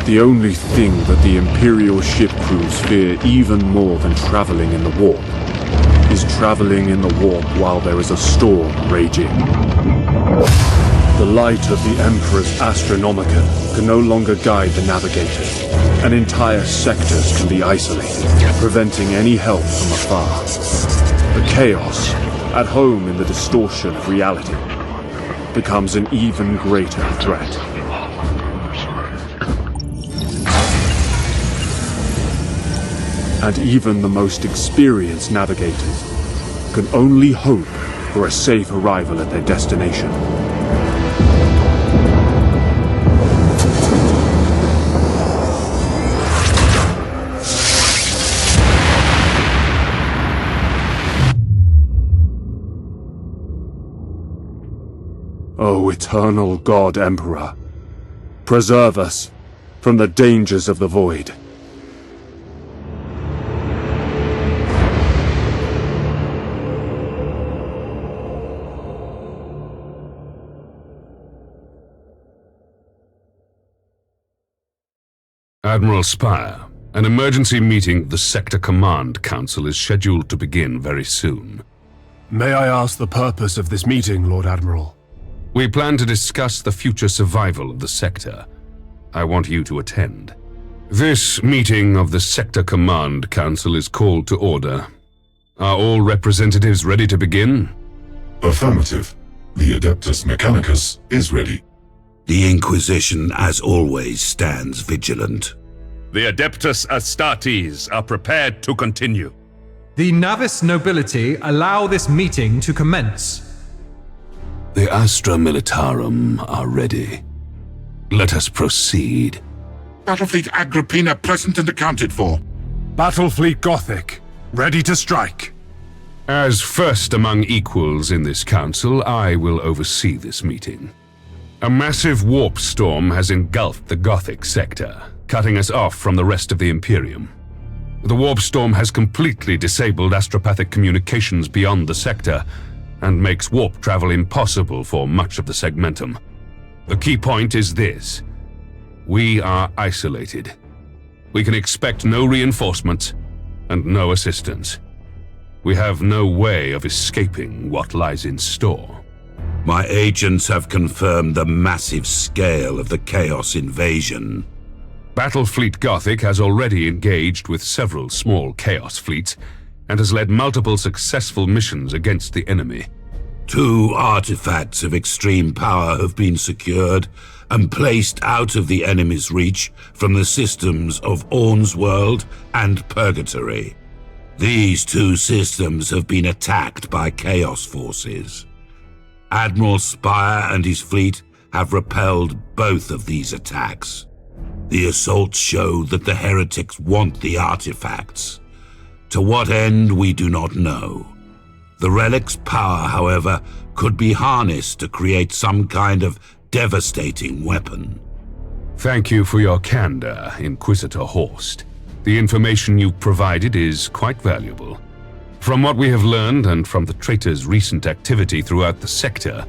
The only thing that the Imperial ship crews fear even more than traveling in the warp is traveling in the warp while there is a storm raging. The light of the Emperor's Astronomicon can no longer guide the navigators, and entire sectors can be isolated, preventing any help from afar. The chaos, at home in the distortion of reality, becomes an even greater threat. And even the most experienced navigators can only hope for a safe arrival at their destination. O eternal God Emperor, preserve us from the dangers of the void. Admiral Spire, an emergency meeting of the Sector Command Council is scheduled to begin very soon. May I ask the purpose of this meeting, Lord Admiral? We plan to discuss the future survival of the sector. I want you to attend. This meeting of the Sector Command Council is called to order. Are all representatives ready to begin? Affirmative. The Adeptus Mechanicus is ready. The Inquisition, as always, stands vigilant. The Adeptus Astartes are prepared to continue. The Navis nobility allow this meeting to commence. The Astra Militarum are ready. Let us proceed. Battlefleet Agrippina present and accounted for. Battlefleet Gothic, ready to strike. As first among equals in this council, I will oversee this meeting. A massive warp storm has engulfed the Gothic sector, cutting us off from the rest of the Imperium. The warp storm has completely disabled astropathic communications beyond the sector, and makes warp travel impossible for much of the segmentum. The key point is this: we are isolated. We can expect no reinforcements and no assistance. We have no way of escaping what lies in store. My agents have confirmed the massive scale of the Chaos invasion. Battlefleet Gothic has already engaged with several small Chaos fleets and has led multiple successful missions against the enemy. 2 artifacts of extreme power have been secured and placed out of the enemy's reach from the systems of Orn's World and Purgatory. These 2 systems have been attacked by Chaos forces. Admiral Spire and his fleet have repelled both of these attacks. The assaults show that the heretics want the artifacts. To what end, we do not know. The relic's power, however, could be harnessed to create some kind of devastating weapon. Thank you for your candor, Inquisitor Horst. The information you've provided is quite valuable. From what we have learned and from the traitors' recent activity throughout the sector,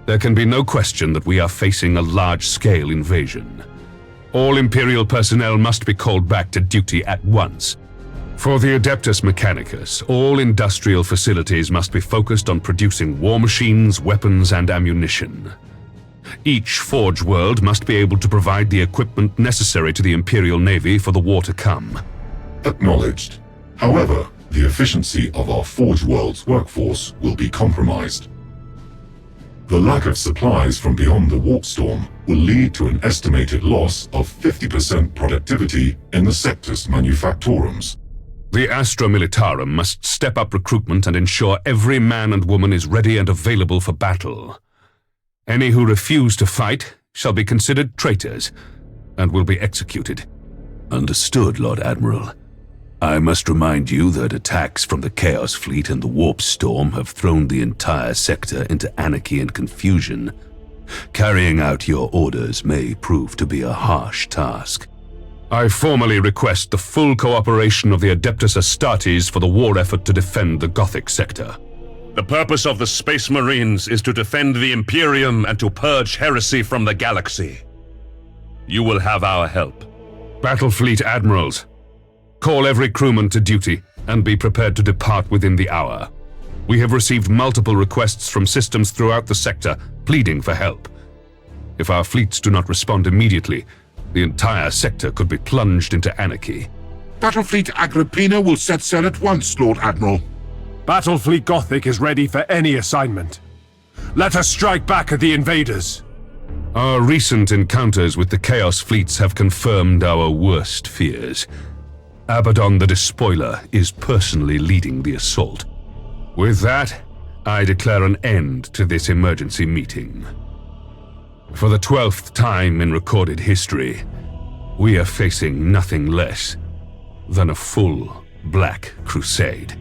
there can be no question that we are facing a large-scale invasion. All Imperial personnel must be called back to duty at once. For the Adeptus Mechanicus, all industrial facilities must be focused on producing war machines, weapons, and ammunition. Each Forge World must be able to provide the equipment necessary to the Imperial Navy for the war to come. Acknowledged. However, the efficiency of our Forge World's workforce will be compromised. The lack of supplies from beyond the warp storm will lead to an estimated loss of 50% productivity in the sector's manufactorums. The Astra Militarum must step up recruitment and ensure every man and woman is ready and available for battle. Any who refuse to fight shall be considered traitors and will be executed. Understood, Lord Admiral. I must remind you that attacks from the Chaos Fleet and the Warp Storm have thrown the entire sector into anarchy and confusion. Carrying out your orders may prove to be a harsh task. I formally request the full cooperation of the Adeptus Astartes for the war effort to defend the Gothic sector. The purpose of the Space Marines is to defend the Imperium and to purge heresy from the galaxy. You will have our help. Battlefleet Admirals, call every crewman to duty and be prepared to depart within the hour. We have received multiple requests from systems throughout the sector pleading for help. If our fleets do not respond immediately, the entire sector could be plunged into anarchy. Battlefleet Agrippina will set sail at once, Lord Admiral. Battlefleet Gothic is ready for any assignment. Let us strike back at the invaders. Our recent encounters with the Chaos fleets have confirmed our worst fears. Abaddon the Despoiler is personally leading the assault. With that, I declare an end to this emergency meeting. For the 12th time in recorded history, we are facing nothing less than a full Black Crusade.